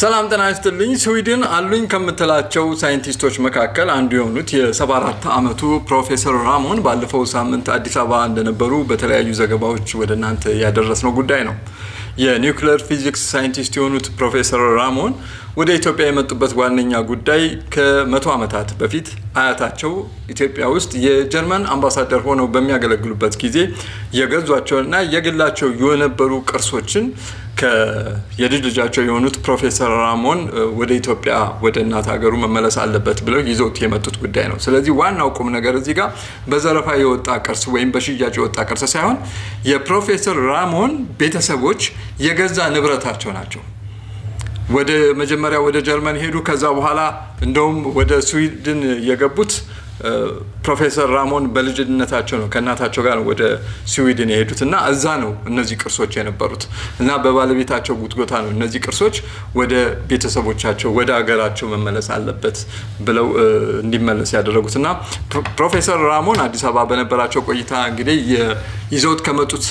ሰላም ጤና ይስጥልኝ። ስዊድን አሉኝ ከምትላቸው ሳይንቲስቶች መካከል አንዱ የሆኑት የ74 ዓመቱ ፕሮፌሰር ራሞን ባለፈው ሳምንት አዲስ አበባ እንደነበሩ በተለያዩ ዘገባዎች ወደ እናንተ ያደረስነው ጉዳይ ነው። የኒውክሌር ፊዚክስ ሳይንቲስት የሆኑት ፕሮፌሰር ራሞን ወደ ኢትዮጵያ የመጡበት ዋነኛ ጉዳይ ከ100 ዓመታት በፊት አያታቸው ኢትዮጵያ ውስጥ የጀርመን አምባሳደር ሆነው በሚያገለግሉበት ጊዜ የገዟቸውና የግላቸው የነበሩ ቅርሶችን የልጅ ልጃቸው የሆኑት ፕሮፌሰር ራሞን ወደ ኢትዮጵያ ወደ እናት ሀገሩ መመለስ አለበት ብለው ይዘውት የመጡት ጉዳይ ነው። ስለዚህ ዋናው ቁም ነገር እዚህ ጋር በዘረፋ የወጣ ቅርስ ወይም በሽያጭ የወጣ ቅርስ ሳይሆን የፕሮፌሰር ራሞን ቤተሰቦች የገዛ ንብረታቸው ናቸው። ወደ መጀመሪያ ወደ ጀርመን ሄዱ። ከዛ በኋላ እንደውም ወደ ስዊድን የገቡት ፕሮፌሰር ራሞን በልጅነታቸው ነው ከእናታቸው ጋር ወደ ስዊድን የሄዱትና እዛ ነው እነዚህ ቅርሶች የነበሩት እና በባለቤታቸው ጉትጎታ ነው እነዚህ ቅርሶች ወደ ቤተሰቦቻቸው ወደ ሀገራቸው መመለስ አለበት ብለው እንዲመለስ ያደረጉትና ፕሮፌሰር ራሞን አዲስ አበባ በነበራቸው ቆይታ እንግዲህ ይዘውት ከመጡት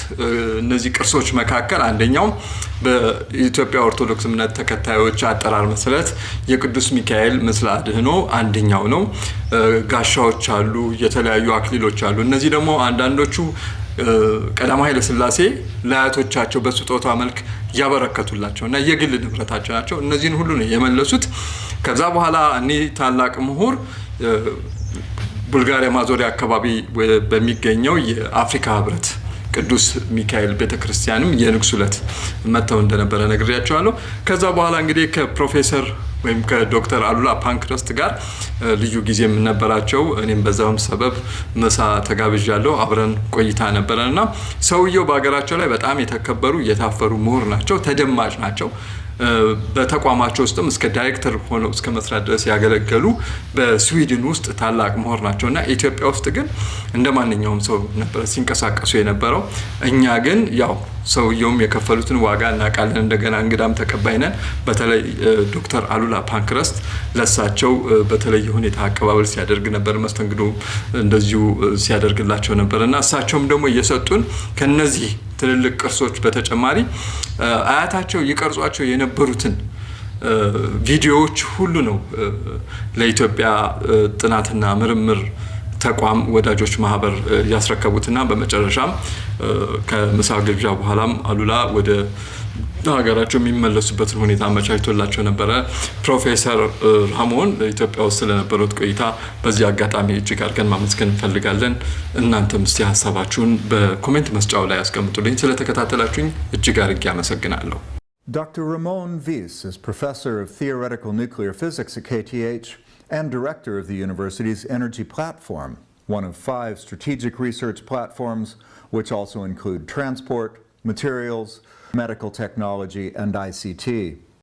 እነዚህ ቅርሶች መካከል አንደኛው በኢትዮጵያ ኦርቶዶክስ እምነት ተከታዮች አጠራር መሰረት የቅዱስ ሚካኤል ምስለ አድህኖ አንደኛው ነው። ጋሻዎች አሉ፣ የተለያዩ አክሊሎች አሉ። እነዚህ ደግሞ አንዳንዶቹ ቀዳማዊ ኃይለ ሥላሴ ለአያቶቻቸው በስጦታ መልክ ያበረከቱላቸው እና የግል ንብረታቸው ናቸው። እነዚህን ሁሉ ነው የመለሱት። ከዛ በኋላ እኒህ ታላቅ ምሁር ቡልጋሪያ ማዞሪያ አካባቢ በሚገኘው የአፍሪካ ህብረት ቅዱስ ሚካኤል ቤተክርስቲያንም የንግስ ዕለት መተው እንደነበረ ነግሬያቸዋለሁ። ከዛ በኋላ እንግዲህ ከፕሮፌሰር ወይም ከዶክተር አሉላ ፓንክረስት ጋር ልዩ ጊዜም ነበራቸው። እኔም በዛውም ሰበብ ምሳ ተጋብዣለሁ፣ አብረን ቆይታ ነበረንና ሰውየው በሀገራቸው ላይ በጣም የተከበሩ የታፈሩ ምሁር ናቸው፣ ተደማጭ ናቸው። በተቋማቸው ውስጥም እስከ ዳይሬክተር ሆነው እስከ መስራት ድረስ ያገለገሉ በስዊድን ውስጥ ታላቅ ምሁር ናቸውና ኢትዮጵያ ውስጥ ግን እንደማንኛውም ሰው ነበር ሲንቀሳቀሱ የነበረው። እኛ ግን ያው ሰውየውም የከፈሉትን ዋጋ እናውቃለን። እንደገና እንግዳም ተቀባይ ነን። በተለይ ዶክተር አሉላ ፓንክረስት ለሳቸው በተለየ ሁኔታ አቀባበል ሲያደርግ ነበር፣ መስተንግዶ እንደዚሁ ሲያደርግላቸው ነበርና እሳቸውም ደግሞ እየሰጡን ከነዚህ ትልልቅ ቅርሶች በተጨማሪ አያታቸው ይቀርጿቸው የነበሩትን ቪዲዮዎች ሁሉ ነው ለኢትዮጵያ ጥናትና ምርምር ተቋም ወዳጆች ማህበር ያስረከቡትና በመጨረሻም ከምሳ ግብዣ በኋላም አሉላ ወደ ሀገራቸው የሚመለሱበትን ሁኔታ አመቻችቶላቸው ነበረ። ፕሮፌሰር ራሞን ኢትዮጵያ ውስጥ ስለነበሩት ቆይታ በዚህ አጋጣሚ እጅግ አድርገን ማመስገን እንፈልጋለን። እናንተም እስቲ ሀሳባችሁን በኮሜንት መስጫው ላይ ያስቀምጡልኝ። ስለተከታተላችሁኝ እጅግ አድርጌ አመሰግናለሁ። Dr. Ramon Vies is Professor of Theoretical Nuclear Physics at KTH and Director of the university's Energy Platform, one of 5 strategic research platforms which also include transport, materials, medical technology, and ICT.